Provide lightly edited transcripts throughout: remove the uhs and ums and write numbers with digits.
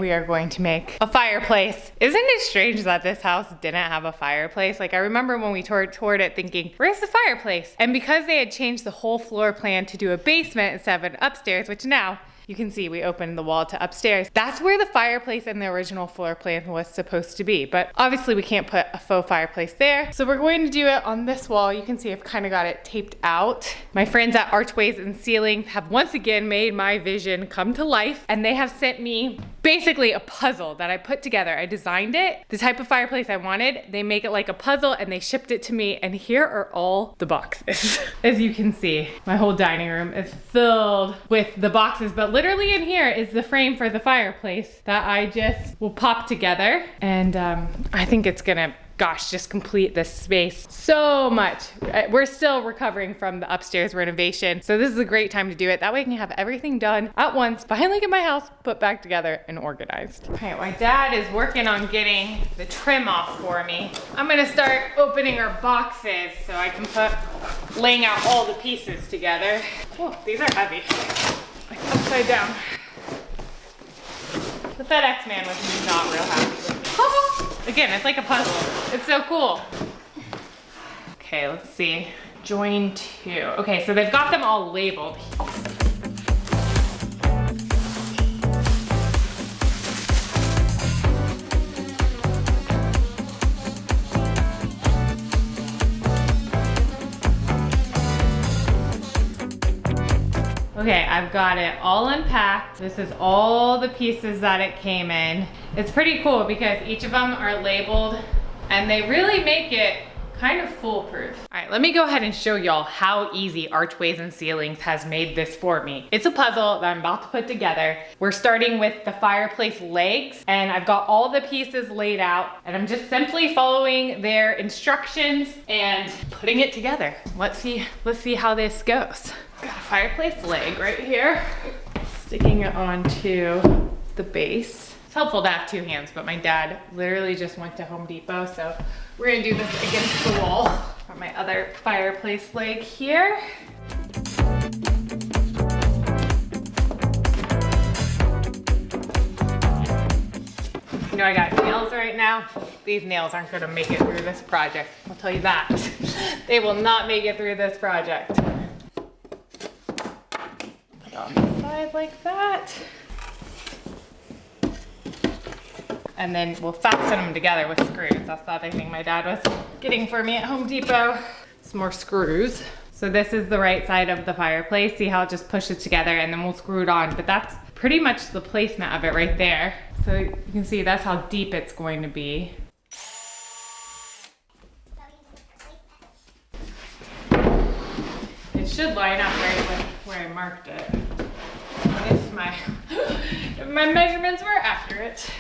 we are going to make a fireplace. Isn't it strange that this house didn't have a fireplace? Like I remember when we toured it thinking, where's the fireplace? And because they had changed the whole floor plan to do a basement instead of an upstairs, which now you can see we opened the wall to upstairs. That's where the fireplace in the original floor plan was supposed to be. But obviously we can't put a faux fireplace there. So we're going to do it on this wall. You can see I've kind of got it taped out. My friends at Archways and Ceilings have once again made my vision come to life. And they have sent me basically a puzzle that I put together. I designed it, the type of fireplace I wanted. They make it like a puzzle and they shipped it to me. And here are all the boxes. As you can see, my whole dining room is filled with the boxes, but literally in here is the frame for the fireplace that I just will pop together. And I think it's gonna, gosh, just complete this space so much. We're still recovering from the upstairs renovation, so this is a great time to do it. That way I can have everything done at once, finally get my house put back together and organized. Okay, my dad is working on getting the trim off for me. I'm gonna start opening our boxes so I can laying out all the pieces together. Oh, these are heavy. Like upside down. The FedEx man was not real happy with me. Again, it's like a puzzle. It's so cool. Okay, let's see. Join 2. Okay, so they've got them all labeled. Okay, I've got it all unpacked. This is all the pieces that it came in. It's pretty cool because each of them are labeled and they really make it kind of foolproof. All right, let me go ahead and show y'all how easy Archways and Ceilings has made this for me. It's a puzzle that I'm about to put together. We're starting with the fireplace legs and I've got all the pieces laid out and I'm just simply following their instructions and putting it together. Let's see how this goes. Got a fireplace leg right here, sticking it onto the base. It's helpful to have 2 hands, but my dad literally just went to Home Depot, so we're gonna do this against the wall. Got my other fireplace leg here. You know I got nails right now. These nails aren't gonna make it through this project. I'll tell you that. They will not make it through this project. On the side like that. And then we'll fasten them together with screws. That's the other thing my dad was getting for me at Home Depot. Some more screws. So this is the right side of the fireplace. See how it just pushes together and then we'll screw it on. But that's pretty much the placement of it right there. So you can see that's how deep it's going to be. It should line up right with where I marked it. If my measurements were accurate.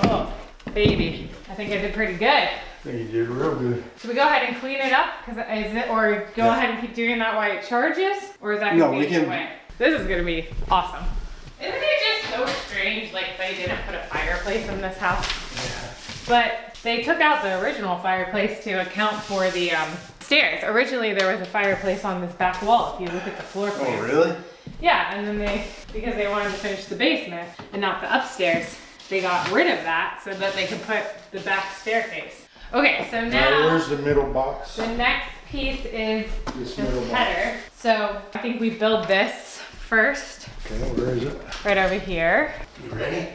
Oh, baby. I think I did pretty good. I think you did real good. Should we go ahead and clean it up? Or go ahead and keep doing that while it charges? Or is that gonna be the way? This is gonna be awesome. Isn't it just so strange, like they didn't put a fireplace in this house? Yeah. But they took out the original fireplace to account for the stairs. Originally there was a fireplace on this back wall if you look at the floor plan. Oh really? Yeah, and then because they wanted to finish the basement and not the upstairs, they got rid of that so that they could put the back staircase. Okay, so now where's the middle box? The next piece is this middle header. Box. So I think we build this first. Okay, where is it? Right over here. You ready?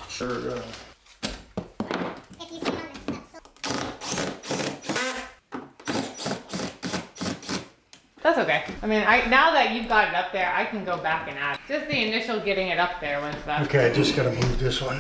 Sure. That's okay. I mean, now that you've got it up there, I can go back and add. Just the initial getting it up there was the... Okay, I just gotta move this one.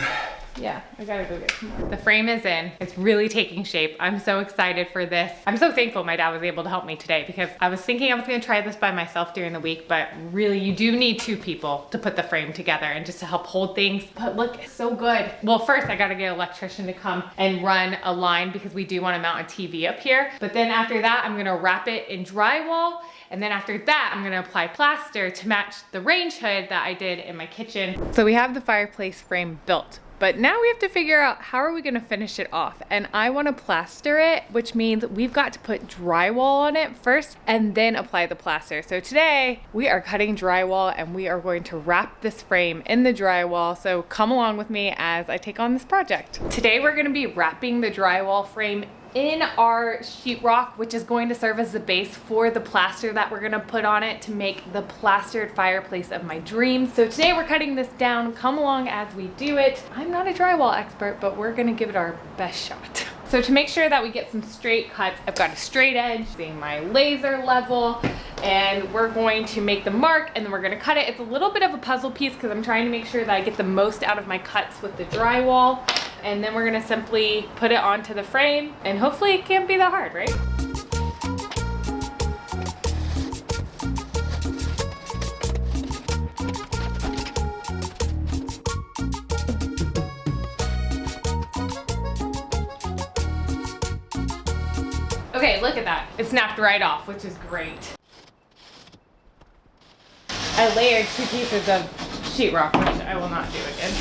Yeah, I gotta go get some more. The frame is in. It's really taking shape. I'm so excited for this. I'm so thankful my dad was able to help me today because I was thinking I was gonna try this by myself during the week, but really you do need 2 people to put the frame together and just to help hold things. But look, it's so good. Well, first I gotta get an electrician to come and run a line because we do wanna mount a TV up here. But then after that, I'm gonna wrap it in drywall. And then after that, I'm gonna apply plaster to match the range hood that I did in my kitchen. So we have the fireplace frame built. But now we have to figure out how are we gonna finish it off. And I wanna plaster it, which means we've got to put drywall on it first and then apply the plaster. So today we are cutting drywall and we are going to wrap this frame in the drywall. So come along with me as I take on this project. Today we're gonna be wrapping the drywall frame in our sheetrock, which is going to serve as the base for the plaster that we're gonna put on it to make the plastered fireplace of my dreams. So today we're cutting this down. Come along as we do it. I'm not a drywall expert, but we're gonna give it our best shot. So to make sure that we get some straight cuts, I've got a straight edge, seeing my laser level, and we're going to make the mark and then we're gonna cut it. It's a little bit of a puzzle piece because I'm trying to make sure that I get the most out of my cuts with the drywall. And then we're gonna simply put it onto the frame and hopefully it can't be that hard, right? Okay, look at that. It snapped right off, which is great. I layered 2 pieces of sheetrock, which I will not do again.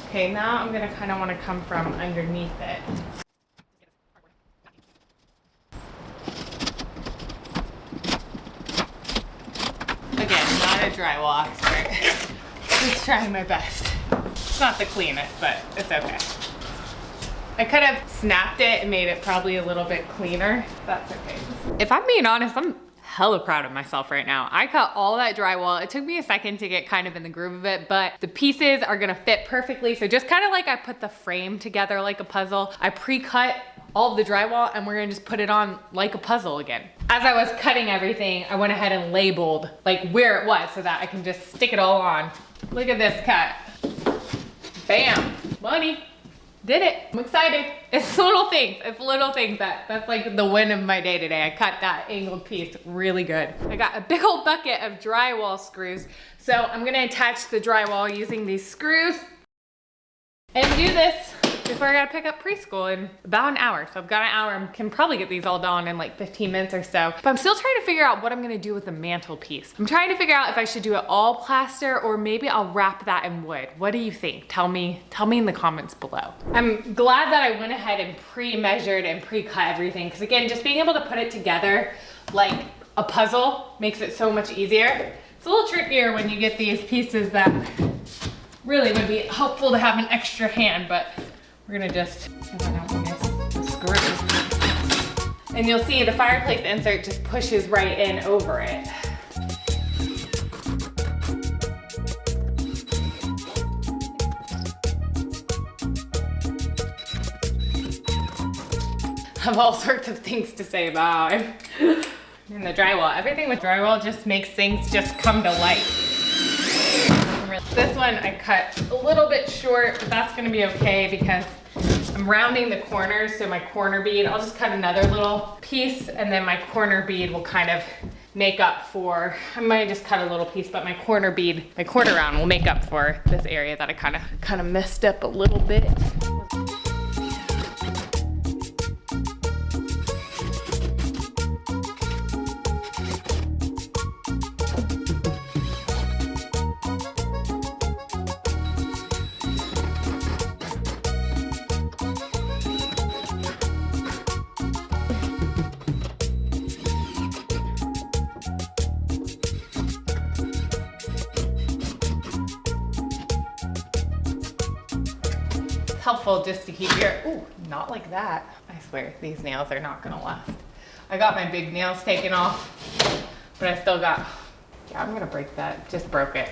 Okay, now I'm gonna kind of want to come from underneath it. Again, not a drywall expert. Just trying my best. It's not the cleanest, but it's okay. I could have snapped it and made it probably a little bit cleaner. That's okay. If I'm being honest, I'm hella proud of myself right now. I cut all that drywall. It took me a second to get kind of in the groove of it, but the pieces are gonna fit perfectly. So just kind of like I put the frame together like a puzzle, I pre-cut all of the drywall and we're gonna just put it on like a puzzle again. As I was cutting everything, I went ahead and labeled like where it was so that I can just stick it all on. Look at this cut. Bam, money. Did it. I'm excited. It's little things. It's little things that's like the win of my day today. I cut that angled piece really good. I got a big old bucket of drywall screws. So I'm gonna attach the drywall using these screws and do this before I gotta pick up preschool in about an hour. So I've got an hour and can probably get these all done in like 15 minutes or so. But I'm still trying to figure out what I'm gonna do with the mantle piece. I'm trying to figure out if I should do it all plaster or maybe I'll wrap that in wood. What do you think? Tell me in the comments below. I'm glad that I went ahead and pre-measured and pre-cut everything because again, just being able to put it together like a puzzle makes it so much easier. It's a little trickier when you get these pieces that really would be helpful to have an extra hand, but we're gonna just, because I don't miss the screw. And you'll see the fireplace insert just pushes right in over it. I have all sorts of things to say about it. And the drywall, everything with drywall just makes things just come to life. This one I cut a little bit short, but that's gonna be okay because I'm rounding the corners, so my corner bead, I'll just cut another little piece and then my corner bead will kind of make up for, I might just cut a little piece, but my corner bead, my corner round will make up for this area that I kind of messed up a little bit. Helpful just to keep your, ooh, not like that. I swear, these nails are not gonna last. I got my big nails taken off, but I still got, yeah, I'm gonna break that, just broke it.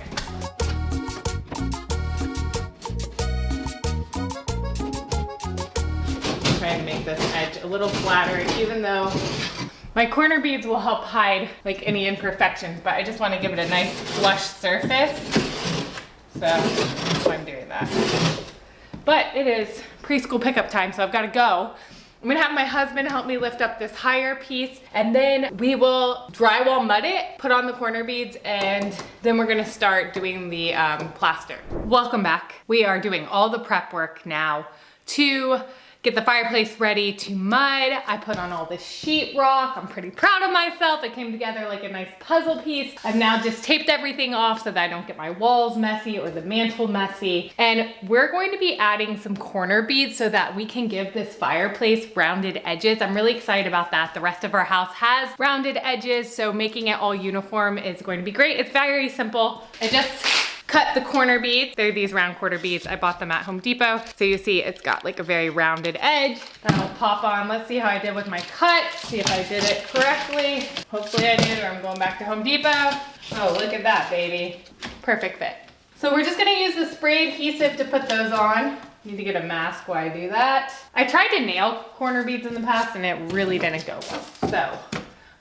Trying to make this edge a little flatter, even though my corner beads will help hide like any imperfections, but I just wanna give it a nice flush surface. So that's why I'm doing that. But it is preschool pickup time, so I've got to go. I'm gonna have my husband help me lift up this higher piece, and then we will drywall mud it, put on the corner beads, and then we're gonna start doing the plaster. Welcome back. We are doing all the prep work now to get the fireplace ready to mud. I put on all the sheetrock. I'm pretty proud of myself. It came together like a nice puzzle piece. I've now just taped everything off so that I don't get my walls messy or the mantle messy. And we're going to be adding some corner beads so that we can give this fireplace rounded edges. I'm really excited about that. The rest of our house has rounded edges, so making it all uniform is going to be great. It's very simple. I just cut the corner beads. They're these round quarter beads. I bought them at Home Depot. So you see it's got like a very rounded edge that I'll pop on. Let's see how I did with my cut. See if I did it correctly. Hopefully I did, or I'm going back to Home Depot. Oh, look at that, baby. Perfect fit. So we're just gonna use the spray adhesive to put those on. Need to get a mask while I do that. I tried to nail corner beads in the past and it really didn't go well. So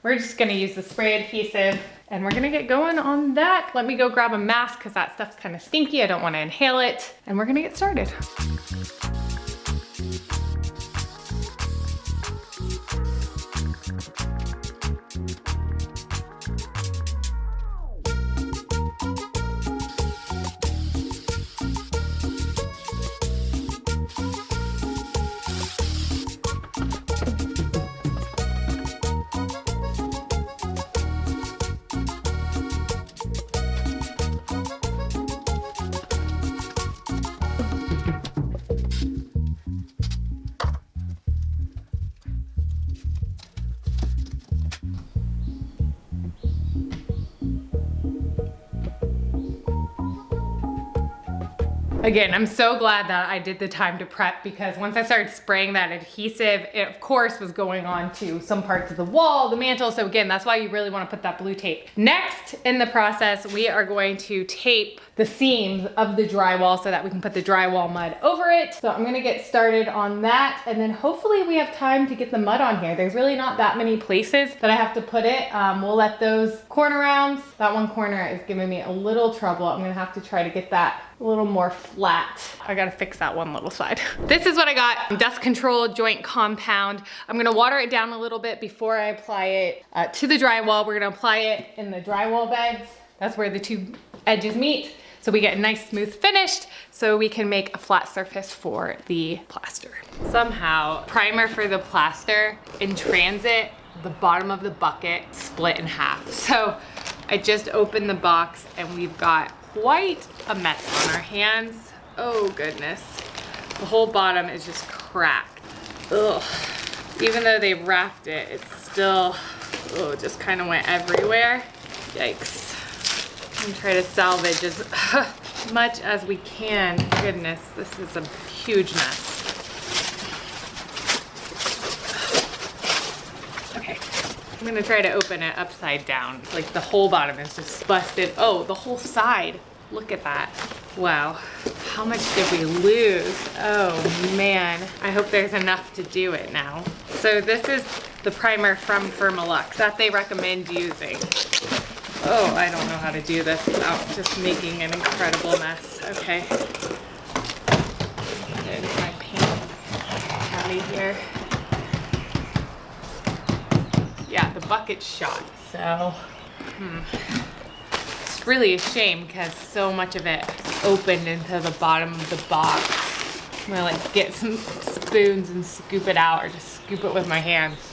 we're just gonna use the spray adhesive and we're gonna get going on that. Let me go grab a mask because that stuff's kind of stinky. I don't wanna inhale it. And we're gonna get started. Again, I'm so glad that I did the time to prep because once I started spraying that adhesive, it of course was going on to some parts of the wall, the mantle. So again, that's why you really want to put that blue tape. Next in the process, we are going to tape the seams of the drywall so that we can put the drywall mud over it. So I'm gonna get started on that. And then hopefully we have time to get the mud on here. There's really not that many places that I have to put it. We'll let those corner rounds, that one corner is giving me a little trouble. I'm gonna have to try to get that a little more flat. I gotta fix that one little side. This is what I got, dust control joint compound. I'm gonna water it down a little bit before I apply it to the drywall. We're gonna apply it in the drywall beds. That's where the two edges meet. So we get a nice smooth finish so we can make a flat surface for the plaster. Somehow, primer for the plaster in transit, the bottom of the bucket split in half. So I just opened the box and we've got quite a mess on our hands. Oh goodness. The whole bottom is just cracked. Ugh. Even though they wrapped it, it's still, just kind of went everywhere. Yikes. I'm trying to salvage as much as we can. Goodness, this is a huge mess. Okay, I'm gonna try to open it upside down. Like the whole bottom is just busted. Oh, the whole side. Look at that. Wow. How much did we lose? Oh man. I hope there's enough to do it now. So this is the primer from Firmalux that they recommend using. Oh, I don't know how to do this without just making an incredible mess. Okay. There's my paint caddy here. Yeah, the bucket's shot, so it's really a shame because so much of it opened into the bottom of the box. I'm gonna like get some spoons and scoop it out or just scoop it with my hands.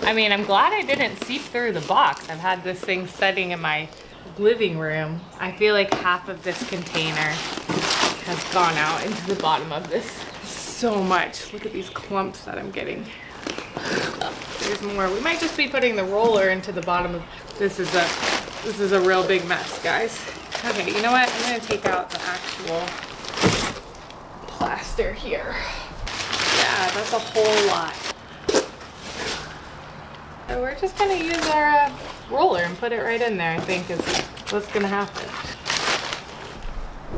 I mean, I'm glad I didn't seep through the box. I've had this thing sitting in my living room. I feel like half of this container has gone out into the bottom of this. So much. Look at these clumps that I'm getting. There's more. We might just be putting the roller into the bottom of this. Is a real big mess, guys. Okay, you know what? I'm gonna take out the actual plaster here. Yeah, that's a whole lot. So we're just gonna use our roller and put it right in there, I think is what's gonna happen.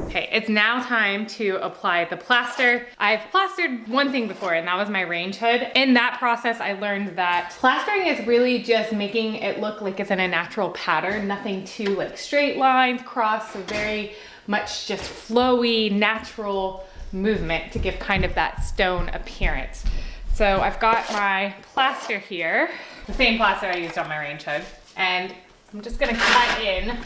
Okay, it's now time to apply the plaster. I've plastered one thing before and that was my range hood. In that process, I learned that plastering is really just making it look like it's in a natural pattern, nothing too like straight lines, cross, so very much just flowy, natural movement to give kind of that stone appearance. So I've got my plaster here, the same plaster I used on my range hood, and I'm just gonna cut in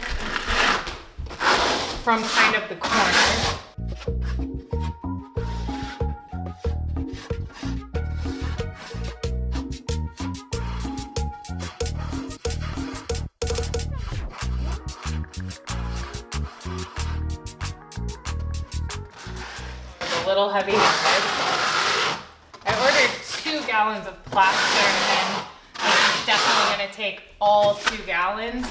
from kind of the corner. little heavy-handed. I ordered 2 gallons of plaster, and this is definitely gonna take all 2 gallons.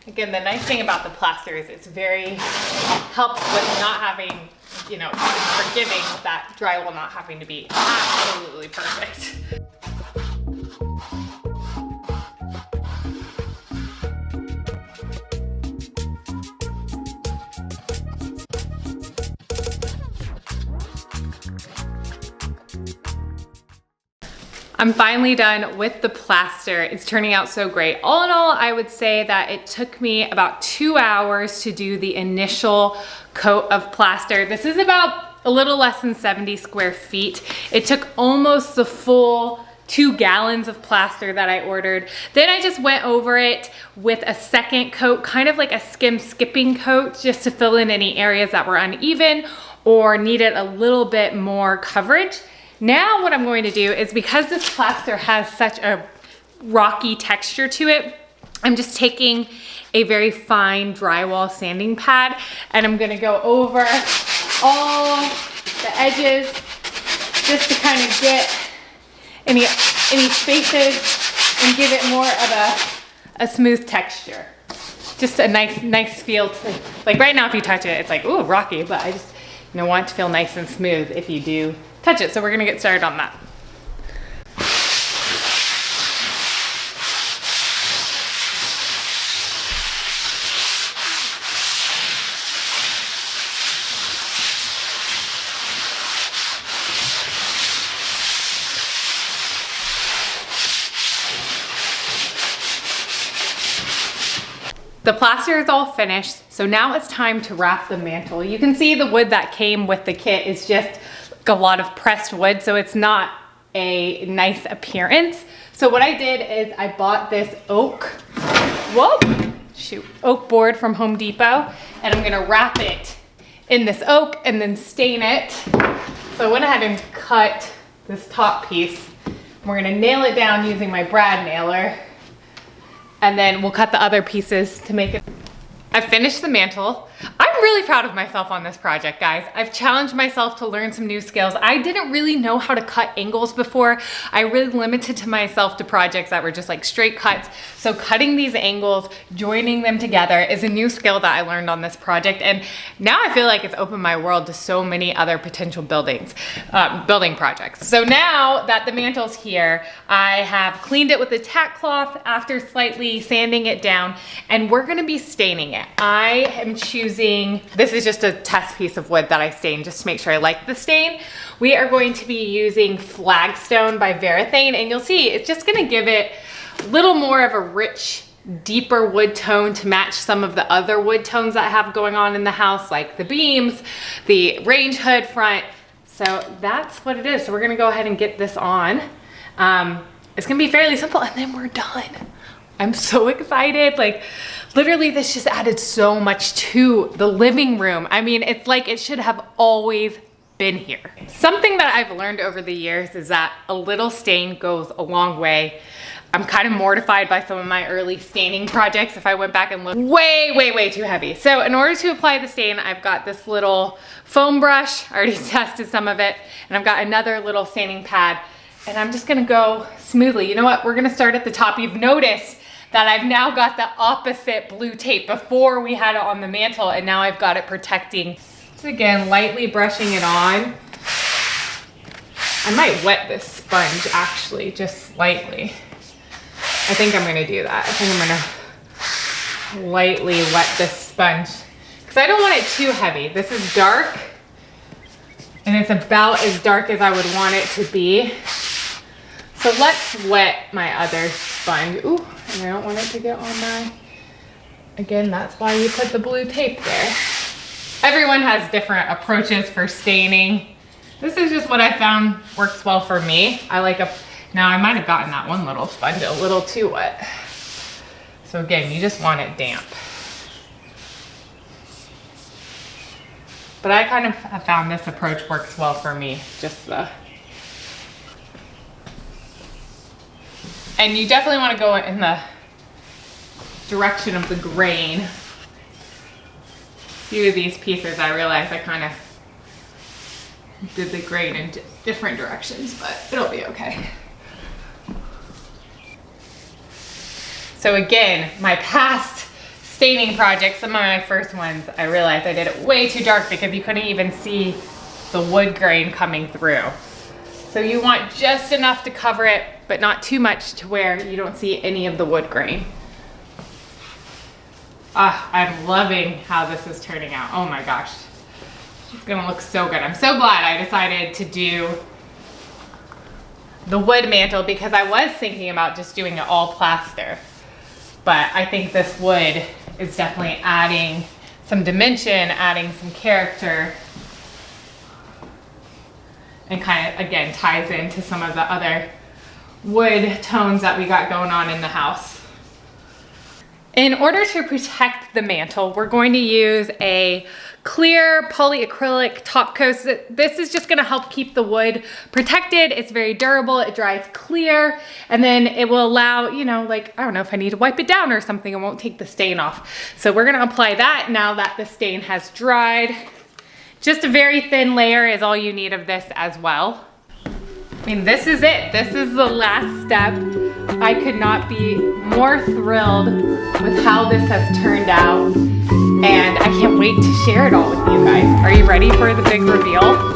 Again, the nice thing about the plaster is it's very, helps with not having, you know, forgiving that drywall not having to be absolutely perfect. I'm finally done with the plaster. It's turning out so great. All in all, I would say that it took me about 2 hours to do the initial coat of plaster. This is about a little less than 70 square feet. It took almost the full 2 gallons of plaster that I ordered. Then I just went over it with a second coat, kind of like a skipping coat, just to fill in any areas that were uneven or needed a little bit more coverage. Now what I'm going to do is, because this plaster has such a rocky texture to it, I'm just taking a very fine drywall sanding pad and I'm gonna go over all the edges just to kind of get any spaces and give it more of a smooth texture. Just a nice feel to, like right now if you touch it, it's like, ooh, rocky, but I just want it to feel nice and smooth if you do touch it. So we're gonna get started on that. The plaster is all finished, so now it's time to wrap the mantle. You can see the wood that came with the kit is just a lot of pressed wood, so it's not a nice appearance. So what I did is I bought this oak board from Home Depot, and I'm gonna wrap it in this oak and then stain it. So I went ahead and cut this top piece. We're gonna nail it down using my brad nailer, and then we'll cut the other pieces to make it. I finished the mantle. I'm really proud of myself on this project, guys. I've challenged myself to learn some new skills. I didn't really know how to cut angles before. I really limited to myself to projects that were just like straight cuts. So cutting these angles, joining them together is a new skill that I learned on this project. And now I feel like it's opened my world to so many other potential building projects. So now that the mantle's here, I have cleaned it with a tack cloth after slightly sanding it down, and we're gonna be staining it. I am choosing, this is just a test piece of wood that I stained just to make sure I like the stain. We are going to be using Flagstone by Varathane, and you'll see it's just gonna give it a little more of a rich, deeper wood tone to match some of the other wood tones that I have going on in the house, like the beams, the range hood front. So that's what it is. So we're gonna go ahead and get this on. It's gonna be fairly simple, and then we're done. I'm so excited. Like, literally this just added so much to the living room. I mean, it's like it should have always been here. Something that I've learned over the years is that a little stain goes a long way. I'm kind of mortified by some of my early staining projects. If I went back and looked, way too heavy. So in order to apply the stain, I've got this little foam brush. I already tested some of it, and I've got another little staining pad, and I'm just gonna go smoothly. You know what? We're gonna start at the top. You've noticed that I've now got the opposite blue tape. Before we had it on the mantle, and now I've got it protecting. So again, lightly brushing it on. I might wet this sponge actually, just lightly. I think I'm gonna do that. I think I'm gonna lightly wet this sponge because I don't want it too heavy. This is dark, and it's about as dark as I would want it to be. So let's wet my other sponge. Ooh, and I don't want it to get on my, again, that's why you put the blue tape there. Everyone has different approaches for staining. This is just what I found works well for me. I like now I might have gotten that one little sponge a little too wet. So again, you just want it damp. But I kind of have found this approach works well for me. Just the And you definitely want to go in the direction of the grain. A few of these pieces I realized I kind of did the grain in different directions, but it'll be okay. So again, my past staining projects, some of my first ones, I realized I did it way too dark because you couldn't even see the wood grain coming through. So you want just enough to cover it, but not too much to where you don't see any of the wood grain. I'm loving how this is turning out. Oh my gosh, it's gonna look so good. I'm so glad I decided to do the wood mantle because I was thinking about just doing it all plaster. But I think this wood is definitely adding some dimension, adding some character, and kind of, again, ties into some of the other wood tones that we got going on in the house. In order to protect the mantle, we're going to use a clear polyacrylic top coat. This is just gonna help keep the wood protected. It's very durable, it dries clear, and then it will allow, you know, like, I don't know, if I need to wipe it down or something, it won't take the stain off. So we're gonna apply that now that the stain has dried. Just a very thin layer is all you need of this as well. I mean, this is it. This is the last step. I could not be more thrilled with how this has turned out. And I can't wait to share it all with you guys. Are you ready for the big reveal?